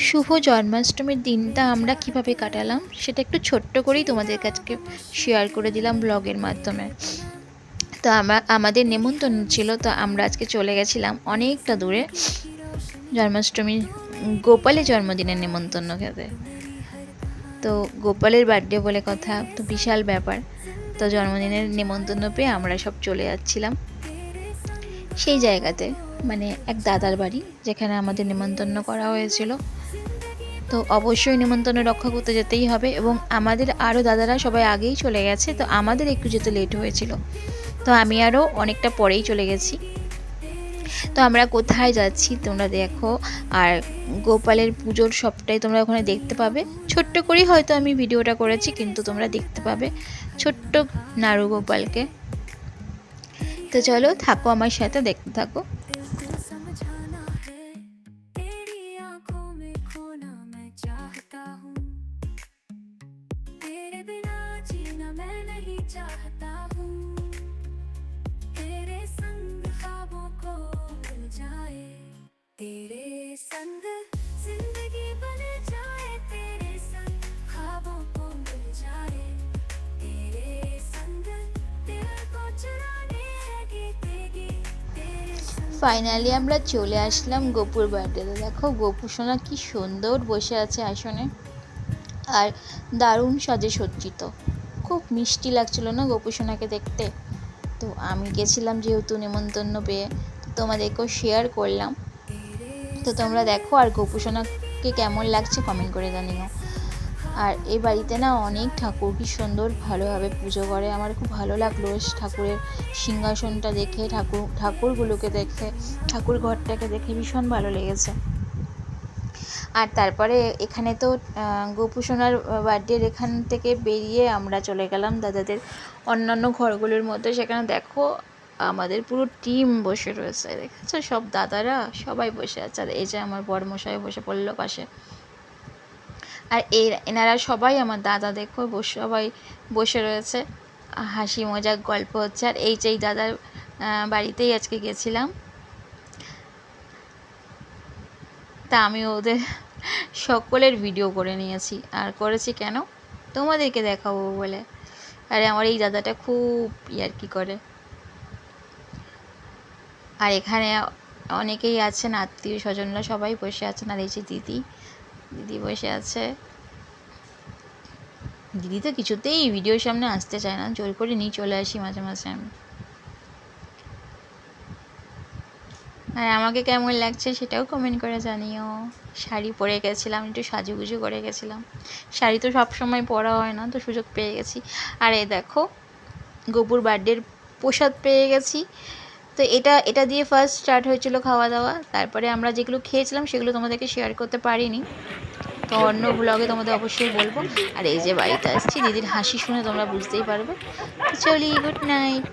শুভ জন্মাষ্টমীর দিনটা আমরা কিভাবে কাটালাম সেটা একটু ছোট্ট করেই তোমাদের কাছে শেয়ার করে দিলাম ব্লগের মাধ্যমে। তো আমাদের নেমন্তন্ন ছিল, তো আমরা আজকে চলে গেছিলাম অনেকটা দূরে জন্মাষ্টমীর গোপালের জন্মদিনের নেমন্তন্ন খেতে। তো গোপালের বার্থডে বলে কথা, তো বিশাল ব্যাপার। তো জন্মদিনের নেমন্তন্ন পেয়ে আমরা সব চলে যাচ্ছিলাম সেই জায়গাতে, মানে এক দাদার বাড়ি যেখানে আমাদের নেমন্তন্ন করা হয়েছিল। তো অবশ্যই নেমন্তন্ন রক্ষা করতে যেতেই হবে, এবং আমাদের আরও দাদারা সবাই আগেই চলে গেছে, তো আমাদের একটু যেতে লেট হয়েছিল। তো আমি আরও অনেকটা পরেই চলে গেছি। তো আমরা কোথায় যাচ্ছি তোমরা দেখো, আর গোপালের পুজোর সবটাই তোমরা ওখানে দেখতে পাবে। ছোট্ট করেই হয়তো আমি ভিডিওটা করেছি, কিন্তু তোমরা দেখতে পাবে ছোট্ট নাড়ু গোপালকে। তো চলো থাকো আমার সাথে, দেখতে থাকো। ফাইনালি আমরা চলে আসলাম গোপুর বার্থডেতে। দেখো গোপু সোনা কি সুন্দর বসে আছে আসনে, আর দারুণ সাজে সজ্জিত। খুব মিষ্টি লাগছিল না গোপু সোনাকে দেখতে। তো আমি গেছিলাম যেহেতু নেমন্তন্ন পেয়ে, তো তোমাদেরকেও শেয়ার করলাম। তো তোমরা দেখো, আর গোপু সোনাকে কেমন লাগছে কমেন্ট করে জানিও। আর এই বাড়িতে না অনেক ঠাকুর কি সুন্দর ভালোভাবে পুজো করে। আমার খুব ভালো লাগলো ঠাকুরের সিংহাসনটা দেখে, ঠাকুরগুলোকে দেখে, ঠাকুর ঘরটাকে দেখে ভীষণ ভালো লেগেছে। আর তারপরে এখানে তো গোপু সোনার বার্থডের এখান থেকে বেরিয়ে আমরা চলে গেলাম দাদাদের অন্যান্য ঘরগুলোর মধ্যে। সেখানে দেখো আমাদের পুরো টিম বসে রয়েছে, দেখেছো সব দাদারা সবাই বসে আছে। আর এই যে আমার বড়মশাই বসে পড়লো পাশে। আর এনারা সবাই আমার দাদা, দেখো সবাই বসে রয়েছে, হাসি মজাক গল্প হচ্ছে। আর এই যে এই দাদার বাড়িতেই আজকে গেছিলাম, তা আমি ওদের সকলের ভিডিও করে নিয়েছি। আর করেছি কেন, তোমাদেরকে দেখাবো বলে। আরে আমার এই দাদাটা খুব ইয়ার্কি করে। আর এখানে অনেকেই আছেন, আত্মীয় স্বজনরা সবাই বসে আছেন। আর এই যে দিদি বসে আছে। দিদি তো কিছুতেই ভিডিওর সামনে আসতে চায় না, জোর করে নিয়ে চলে আসি মাঝে মাঝে আমি। আর আমাকে কেমন লাগছে সেটাও কমেন্ট করে জানিও। শাড়ি পরে গেছিলাম, একটু সাজুগুজু করে গেছিলাম। শাড়ি তো সব সময় পরা হয় না, তো সুযোগ পেয়ে গেছি। আর এই দেখো গোপুর বার্থডের প্রসাদ পেয়ে গেছি। তো এটা দিয়ে ফার্স্ট স্টার্ট হয়েছিল খাওয়া দাওয়া। তারপরে আমরা যেগুলো খেয়েছিলাম সেগুলো তোমাদেরকে শেয়ার করতে পারিনি, তো অন্য ব্লগে তোমাদের অবশ্যই বলবো। আর এই যে বাড়িতে আসছি, দিদির হাসি শুনে তোমরা বুঝতেই পারবে। চলি, গুড নাইট।